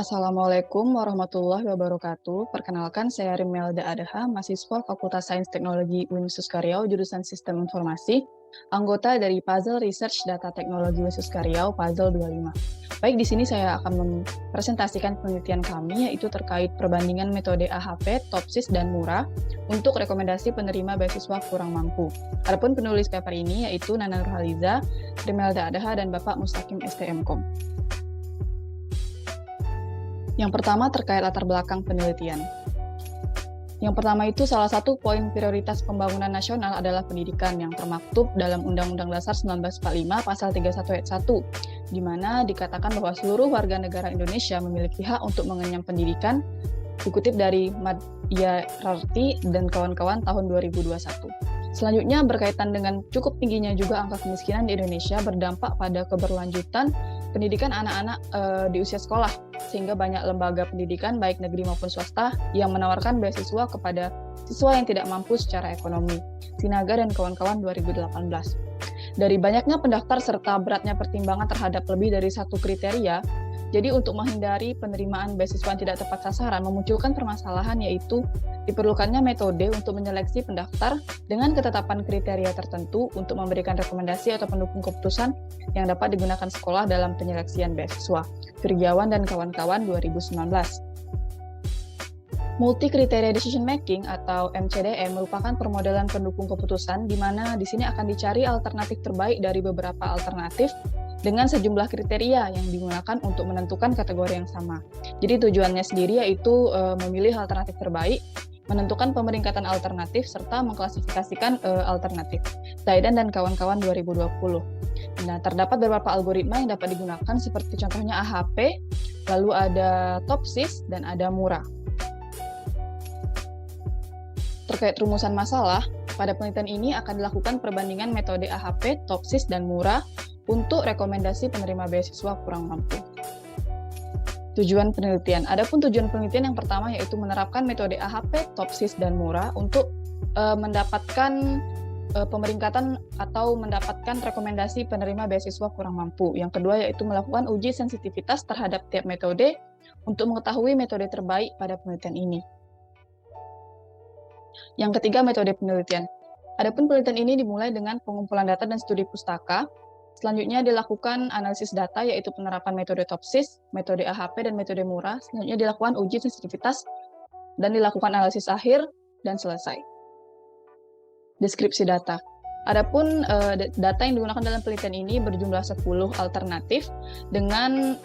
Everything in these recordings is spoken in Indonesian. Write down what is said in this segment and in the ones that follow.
Assalamualaikum warahmatullahi wabarakatuh. Perkenalkan, saya Rimelda Adaha, mahasiswa Fakultas Sains Teknologi Universitas Riau, jurusan Sistem Informasi, anggota dari Puzzle Research Data Teknologi Universitas Riau, Puzzle 25. Baik, di sini saya akan mempresentasikan penelitian kami, yaitu terkait perbandingan metode AHP, TOPSIS, dan MURA untuk rekomendasi penerima beasiswa kurang mampu. Adapun penulis paper ini yaitu Nana Nurhaliza, Rimelda Adaha, dan Bapak Mustaqim STMkom. Yang pertama terkait latar belakang penelitian. Yang pertama itu salah satu poin prioritas pembangunan nasional adalah pendidikan yang termaktub dalam Undang-Undang Dasar 1945 Pasal 31 Ayat 1, di mana dikatakan bahwa seluruh warga negara Indonesia memiliki hak untuk mengenyam pendidikan, dikutip dari Madya Rarti dan kawan-kawan tahun 2021. Selanjutnya, berkaitan dengan cukup tingginya juga angka kemiskinan di Indonesia berdampak pada keberlanjutan pendidikan anak-anak di usia sekolah, sehingga banyak lembaga pendidikan baik negeri maupun swasta yang menawarkan beasiswa kepada siswa yang tidak mampu secara ekonomi. Sinaga dan kawan-kawan 2018. Dari banyaknya pendaftar serta beratnya pertimbangan terhadap lebih dari satu kriteria, jadi untuk menghindari penerimaan beasiswa yang tidak tepat sasaran memunculkan permasalahan, yaitu diperlukannya metode untuk menyeleksi pendaftar dengan ketetapan kriteria tertentu untuk memberikan rekomendasi atau pendukung keputusan yang dapat digunakan sekolah dalam penyeleksian beasiswa. Firgiawan dan kawan-kawan 2019. Multi-Criteria Decision Making atau MCDM merupakan permodelan pendukung keputusan di mana di sini akan dicari alternatif terbaik dari beberapa alternatif dengan sejumlah kriteria yang digunakan untuk menentukan kategori yang sama. Jadi tujuannya sendiri yaitu memilih alternatif terbaik, menentukan pemeringkatan alternatif, serta mengklasifikasikan alternatif. Zaidan dan kawan-kawan 2020. Nah, terdapat beberapa algoritma yang dapat digunakan seperti contohnya AHP, lalu ada TOPSIS, dan ada MURA. Terkait rumusan masalah, pada penelitian ini akan dilakukan perbandingan metode AHP, TOPSIS, dan MURA untuk rekomendasi penerima beasiswa kurang mampu. Tujuan penelitian. Adapun tujuan penelitian yang pertama yaitu menerapkan metode AHP, TOPSIS, dan MURA untuk mendapatkan pemeringkatan atau mendapatkan rekomendasi penerima beasiswa kurang mampu. Yang kedua yaitu melakukan uji sensitivitas terhadap tiap metode untuk mengetahui metode terbaik pada penelitian ini. Yang ketiga, metode penelitian. Adapun penelitian ini dimulai dengan pengumpulan data dan studi pustaka. Selanjutnya dilakukan analisis data, yaitu penerapan metode TOPSIS, metode AHP, dan metode MURA. Selanjutnya dilakukan uji sensitivitas dan dilakukan analisis akhir dan selesai. Deskripsi data. Adapun data yang digunakan dalam penelitian ini berjumlah 10 alternatif dengan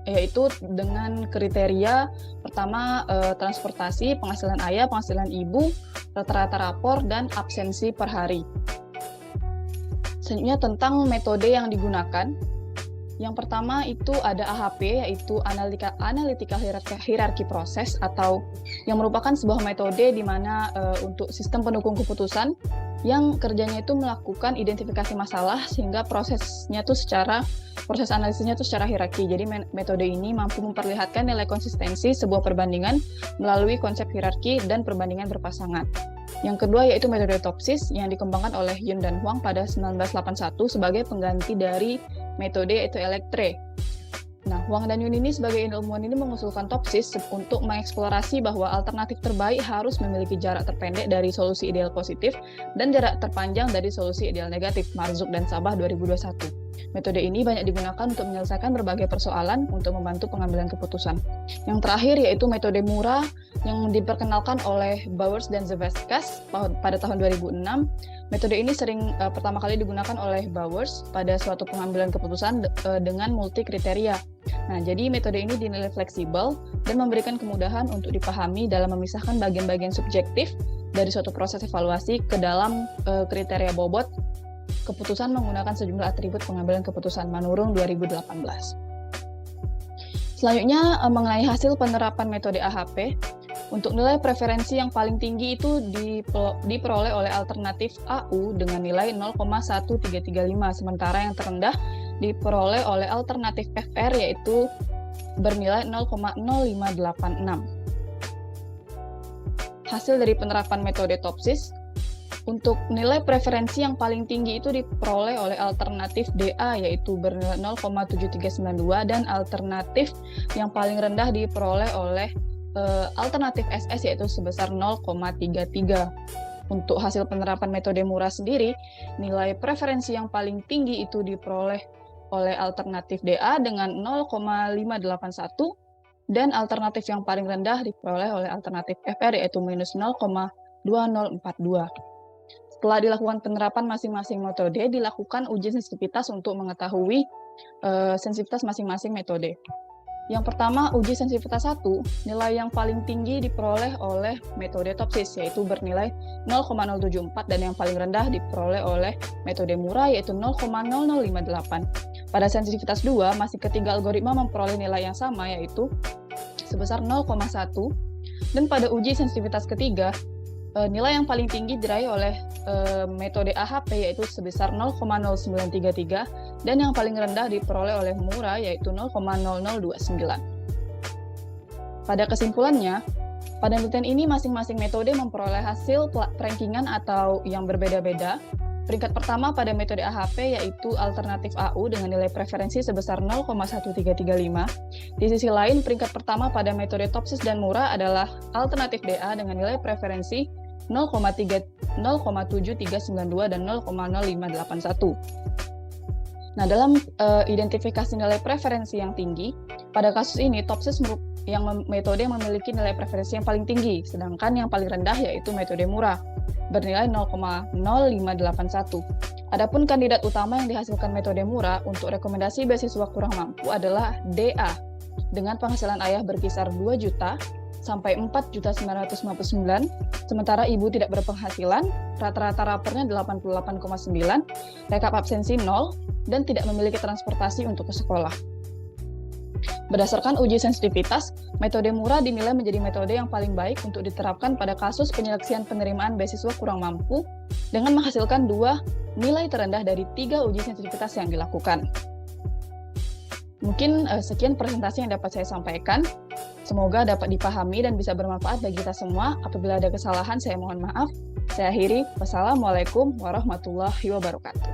yaitu dengan kriteria pertama transportasi, penghasilan ayah, penghasilan ibu, rata-rata rapor, dan absensi per hari. Selanjutnya tentang metode yang digunakan. Yang pertama itu ada AHP, yaitu Analytical Hierarchy Process, atau yang merupakan sebuah metode di mana untuk sistem pendukung keputusan yang kerjanya itu melakukan identifikasi masalah sehingga proses analisisnya itu secara hierarki. Jadi metode ini mampu memperlihatkan nilai konsistensi sebuah perbandingan melalui konsep hierarki dan perbandingan berpasangan. Yang kedua yaitu metode TOPSIS yang dikembangkan oleh Yun dan Huang pada 1981 sebagai pengganti dari metode yaitu Electre. Nah, Huang dan Yun ini sebagai ilmuwan ini mengusulkan TOPSIS untuk mengeksplorasi bahwa alternatif terbaik harus memiliki jarak terpendek dari solusi ideal positif dan jarak terpanjang dari solusi ideal negatif, Marzuk dan Sabah 2021. Metode ini banyak digunakan untuk menyelesaikan berbagai persoalan untuk membantu pengambilan keputusan. Yang terakhir yaitu metode MURA yang diperkenalkan oleh Bowers dan Zavasckas pada tahun 2006. Metode ini sering pertama kali digunakan oleh Bowers pada suatu pengambilan keputusan dengan multi kriteria. Nah, jadi metode ini dinilai fleksibel dan memberikan kemudahan untuk dipahami dalam memisahkan bagian-bagian subjektif dari suatu proses evaluasi ke dalam kriteria bobot keputusan menggunakan sejumlah atribut pengambilan keputusan, Manurung 2018. Selanjutnya mengenai hasil penerapan metode AHP, untuk nilai preferensi yang paling tinggi itu diperoleh oleh alternatif AU dengan nilai 0,1335, sementara yang terendah diperoleh oleh alternatif FR yaitu bernilai 0,0586. Hasil dari penerapan metode TOPSIS. Untuk nilai preferensi yang paling tinggi itu diperoleh oleh alternatif DA yaitu bernilai 0,7392 dan alternatif yang paling rendah diperoleh oleh alternatif SS yaitu sebesar 0,33. Untuk hasil penerapan metode murah sendiri, nilai preferensi yang paling tinggi itu diperoleh oleh alternatif DA dengan 0,581 dan alternatif yang paling rendah diperoleh oleh alternatif FR yaitu minus 0,2042. Setelah dilakukan penerapan masing-masing metode, dilakukan uji sensitivitas untuk mengetahui sensitivitas masing-masing metode. Yang pertama, uji sensitivitas 1, nilai yang paling tinggi diperoleh oleh metode Topsis, yaitu bernilai 0,074, dan yang paling rendah diperoleh oleh metode murah, yaitu 0,0058. Pada sensitivitas 2, masih ketiga algoritma memperoleh nilai yang sama, yaitu sebesar 0,1, dan pada uji sensitivitas ketiga, nilai yang paling tinggi diraih oleh metode AHP yaitu sebesar 0,0933 dan yang paling rendah diperoleh oleh murah yaitu 0,0029. Pada kesimpulannya, pada penelitian ini masing-masing metode memperoleh hasil rankingan atau yang berbeda-beda. Peringkat pertama pada metode AHP yaitu alternatif AU dengan nilai preferensi sebesar 0,1335. Di sisi lain, peringkat pertama pada metode Topsis dan murah adalah alternatif DA dengan nilai preferensi 0,7392 dan 0,0581. Nah, dalam identifikasi nilai preferensi yang tinggi, pada kasus ini Topsis metode yang memiliki nilai preferensi yang paling tinggi, sedangkan yang paling rendah yaitu metode murah, bernilai 0,0581. Adapun kandidat utama yang dihasilkan metode murah untuk rekomendasi beasiswa kurang mampu adalah DA, dengan penghasilan ayah berkisar 2 juta sampai 4.959, sementara ibu tidak berpenghasilan, rata-rata rapernya 88,9, rekap absensi 0, dan tidak memiliki transportasi untuk ke sekolah. Berdasarkan uji sensitivitas, metode murah dinilai menjadi metode yang paling baik untuk diterapkan pada kasus penyeleksian penerimaan beasiswa kurang mampu dengan menghasilkan 2 nilai terendah dari 3 uji sensitivitas yang dilakukan. Mungkin sekian presentasi yang dapat saya sampaikan. Semoga dapat dipahami dan bisa bermanfaat bagi kita semua. Apabila ada kesalahan, saya mohon maaf. Saya akhiri. Wassalamualaikum warahmatullahi wabarakatuh.